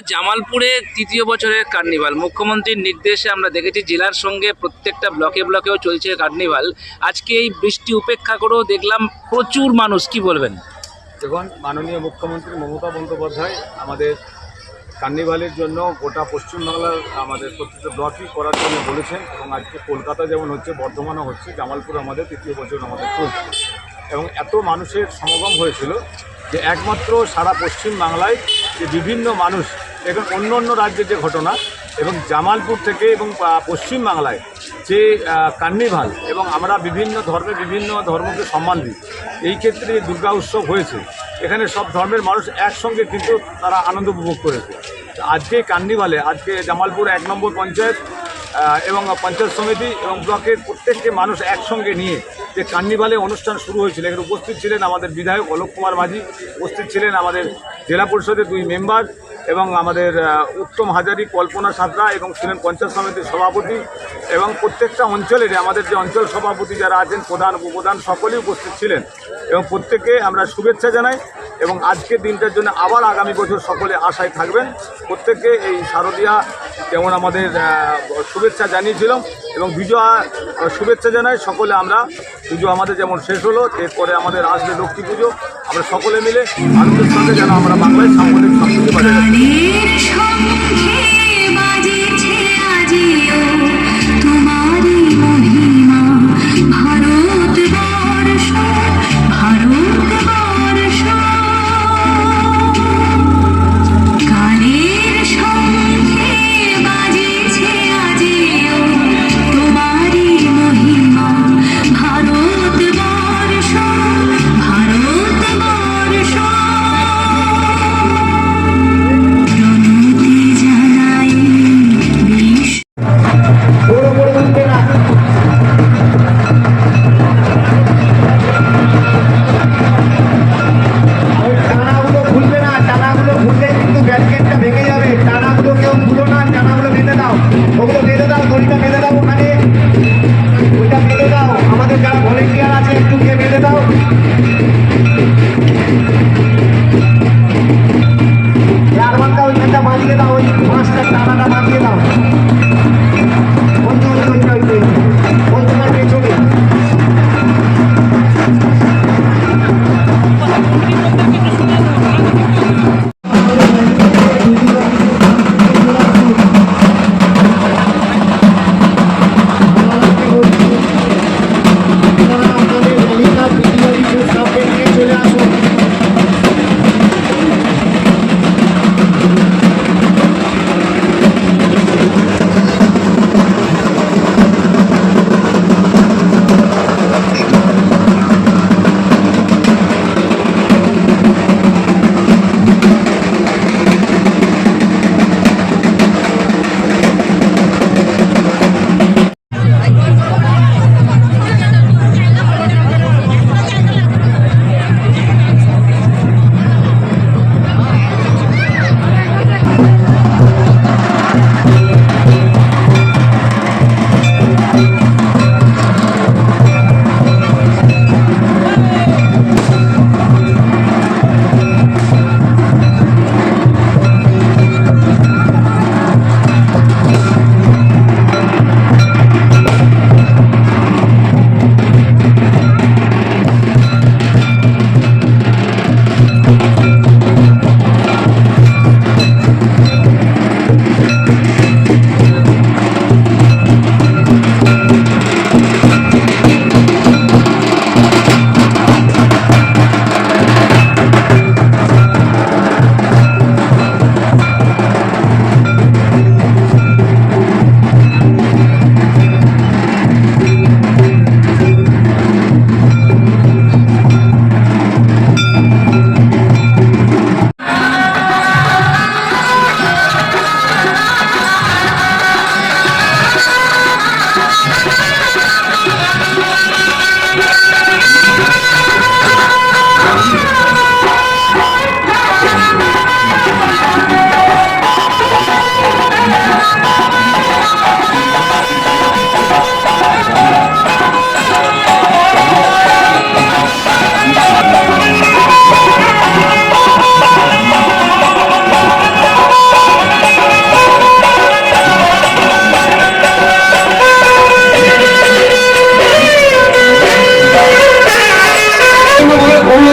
জামালপুরে তৃতীয় বছরের কার্নিভাল মুখ্যমন্ত্রীর নির্দেশে আমরা দেখেছি জেলার সঙ্গে প্রত্যেকটা ব্লকে ব্লকেও চলছে কার্নিভাল। আজকে এই বৃষ্টি উপেক্ষা করেও দেখলাম প্রচুর মানুষ, কি বলবেন? দেখুন, মাননীয় মুখ্যমন্ত্রী মমতা বন্দ্যোপাধ্যায় আমাদের কার্নিভালের জন্য গোটা পশ্চিমবাংলার আমাদের প্রত্যেকটা ব্লকই করার জন্য বলেছেন এবং আজকে কলকাতা যেমন হচ্ছে, বর্ধমানও হচ্ছে, জামালপুর আমাদের তৃতীয় বছর আমাদের চলছে এবং এত মানুষের সমাগম হয়েছিল যে একমাত্র সারা পশ্চিমবাংলায় যে বিভিন্ন মানুষ এবং অন্য অন্য রাজ্যের যে ঘটনা এবং জামালপুর থেকে এবং পশ্চিমবাংলায় যে কার্নিভাল এবং আমরা বিভিন্ন ধর্মকে সম্মান দিই, এই ক্ষেত্রে যে দুর্গা উৎসব হয়েছে এখানে সব ধর্মের মানুষ একসঙ্গে কিন্তু তারা আনন্দ উপভোগ করেছে। আজকে কার্নিভালে আজকে জামালপুর 1 নম্বর পঞ্চায়েত এবং পঞ্চায়েত সমিতি এবং ব্লকের প্রত্যেককে মানুষ একসঙ্গে নিয়ে যে কার্নিভালে অনুষ্ঠান শুরু হয়েছিল, এখানে উপস্থিত ছিলেন আমাদের বিধায়ক অলোক কুমার মাঝি, উপস্থিত ছিলেন আমাদের জেলা পরিষদের 2 মেম্বার এবং আমাদের উত্তম হাজারি, কল্পনা সাঁতরা এবং ছিলেন পঞ্চায়েত সমিতির সভাপতি এবং প্রত্যেকটা অঞ্চলের আমাদের যে অঞ্চল সভাপতি যারা আছেন, প্রধান উপপ্রধান সকলেই উপস্থিত ছিলেন এবং প্রত্যেককে আমরা শুভেচ্ছা জানাই এবং আজকের দিনটার জন্য আবার আগামী বছর সকলে আশায় থাকবেন। প্রত্যেককে এই শারদীয়া যেমন আমাদের শুভেচ্ছা জানিয়েছিলাম এবং বিজয়া শুভেচ্ছা জানাই সকলে। আমরা পুজো আমাদের যেমন শেষ হলো, এরপরে আমাদের আসবে লক্ষ্মী পুজো, আমরা সকলে মিলে আনন্দের সঙ্গে যেন আমরা বাংলায় সাংগঠনিক সংস্কৃতি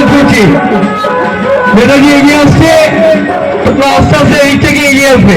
অনুরোধ করছি, নেতাজি এগিয়ে আসছে, তোমরা আস্তে আস্তে এই থেকে এগিয়ে আসবে।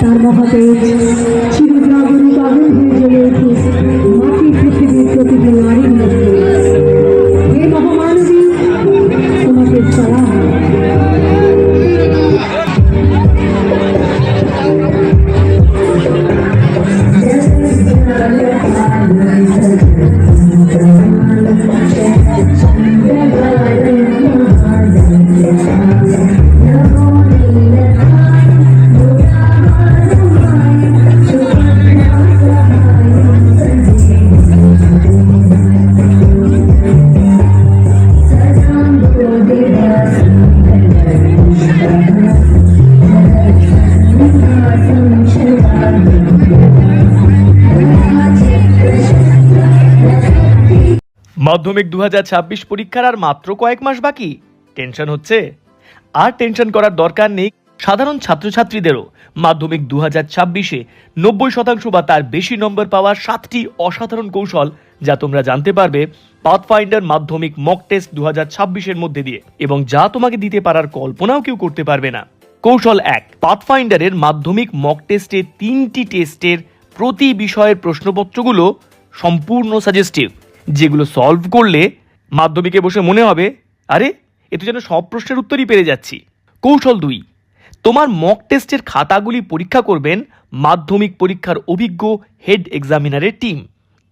তার মহাদেব চিরজাগরিক আগুন হয়ে জ্বলে ওঠে মাটি পৃথিবীর প্রতিটি নারীর মধ্যে। হে মহামানবী, তোমাকে সালাম। মাধ্যমিক 2026 পরীক্ষার আর মাত্র কয়েক মাস বাকি। টেনশন হচ্ছে? আর টেনশন করার দরকার নেই। সাধারণ ছাত্রছাত্রীদেরও মাধ্যমিক 2026-এ 90% বা তার বেশি নম্বর পাওয়ার 7টি অসাধারণ কৌশল যা তোমরা জানতে পারবে পাথফাইন্ডার মাধ্যমিক মক টেস্ট 2026-এর মধ্যে দিয়ে, এবং যা তোমাকে দিতে পারার কল্পনাও কেউ করতে পারবে না। কৌশল 1, পাথফাইন্ডারের মাধ্যমিক মক টেস্টে 3টি টেস্টের প্রতি বিষয়ের প্রশ্নপত্রগুলো সম্পূর্ণ সাজেস্টিভ, যেগুলো সলভ করলে মাধ্যমিকে বসে মনে হবে আরে এ তো যেন সব প্রশ্নের উত্তরই পেরে যাচ্ছি। কৌশল 2, তোমার মক টেস্টের খাতাগুলি পরীক্ষা করবেন মাধ্যমিক পরীক্ষার অভিজ্ঞ হেড এক্সামিনারের টিম।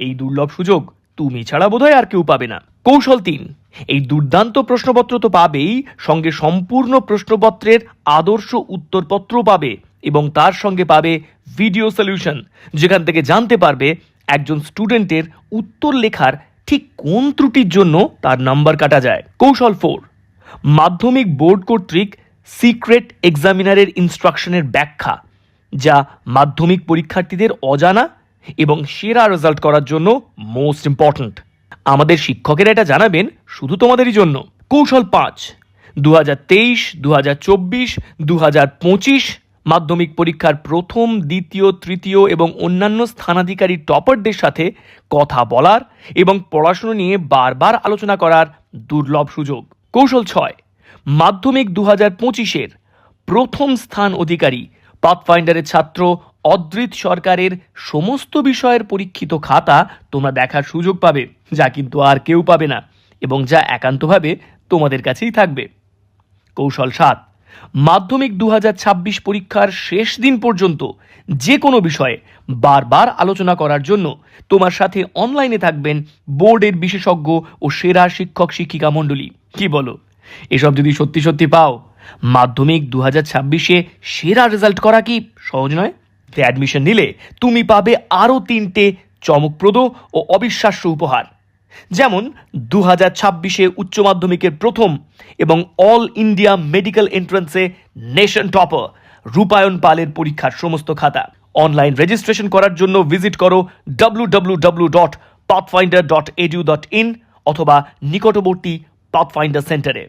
এই দুর্লভ সুযোগ তুমি ছাড়া বোধহয় আর কেউ পাবে না। কৌশল 3, এই দুর্দান্ত প্রশ্নপত্র তো পাবেই, সঙ্গে সম্পূর্ণ প্রশ্নপত্রের আদর্শ উত্তরপত্র পাবে, এবং তার সঙ্গে পাবে ভিডিও সলিউশন, যেখান থেকে জানতে পারবে একজন স্টুডেন্টের উত্তর লেখার ঠিক কোন ত্রুটির জন্য তার নাম্বার কাটা যায়। কৌশল 4, মাধ্যমিক বোর্ড কর্তৃক সিক্রেট এক্সামিনারের ইনস্ট্রাকশনের ব্যাখ্যা, যা মাধ্যমিক পরীক্ষার্থীদের অজানা এবং সেরা রেজাল্ট করার জন্য মোস্ট ইম্পর্ট্যান্ট। আমাদের শিক্ষকেরা এটা জানাবেন শুধু তোমাদেরই জন্য। কৌশল 5, 2023, 2024, 2025 মাধ্যমিক পরীক্ষার প্রথম, দ্বিতীয়, তৃতীয় এবং অন্যান্য স্থানাধিকারী টপারদের সাথে কথা বলার এবং পড়াশুনো নিয়ে বারবার আলোচনা করার দুর্লভ সুযোগ। কৌশল 6, মাধ্যমিক 2025-এর প্রথম স্থান অধিকারী পাথফাইন্ডারের ছাত্র অদ্রিত সরকারের সমস্ত বিষয়ের পরীক্ষিত খাতা তোমরা দেখার সুযোগ পাবে, যা কিন্তু আর কেউ পাবে না এবং যা একান্তভাবে তোমাদের কাছেই থাকবে। কৌশল 7, মাধ্যমিক 2026 পরীক্ষার শেষ দিন পর্যন্ত যে কোনো বিষয়ে বারবার আলোচনা করার জন্য তোমার সাথে অনলাইনে থাকবেন বোর্ডের বিশেষজ্ঞ ও সেরা শিক্ষক শিক্ষিকা মণ্ডলী। কি বলো, এসব যদি সত্যি সত্যি পাও, মাধ্যমিক 2026-এ সেরা রেজাল্ট করা কি সহজ নয়? অ্যাডমিশন নিলে তুমি পাবে আরও 3টে চমকপ্রদ ও অবিশ্বাস্য উপহার, যেমন 2026-এ উচ্চ মাধ্যমিকের প্রথম এবং অল ইন্ডিয়া মেডিকেল এন্ট্রান্সে নেশন টপার রূপায়ণ পালের পরীক্ষার সমস্ত খাতা। অনলাইন রেজিস্ট্রেশন করার জন্য ভিজিট করো www.pathfinder.edu.in অথবা নিকটবর্তী পাথফাইন্ডার সেন্টারে।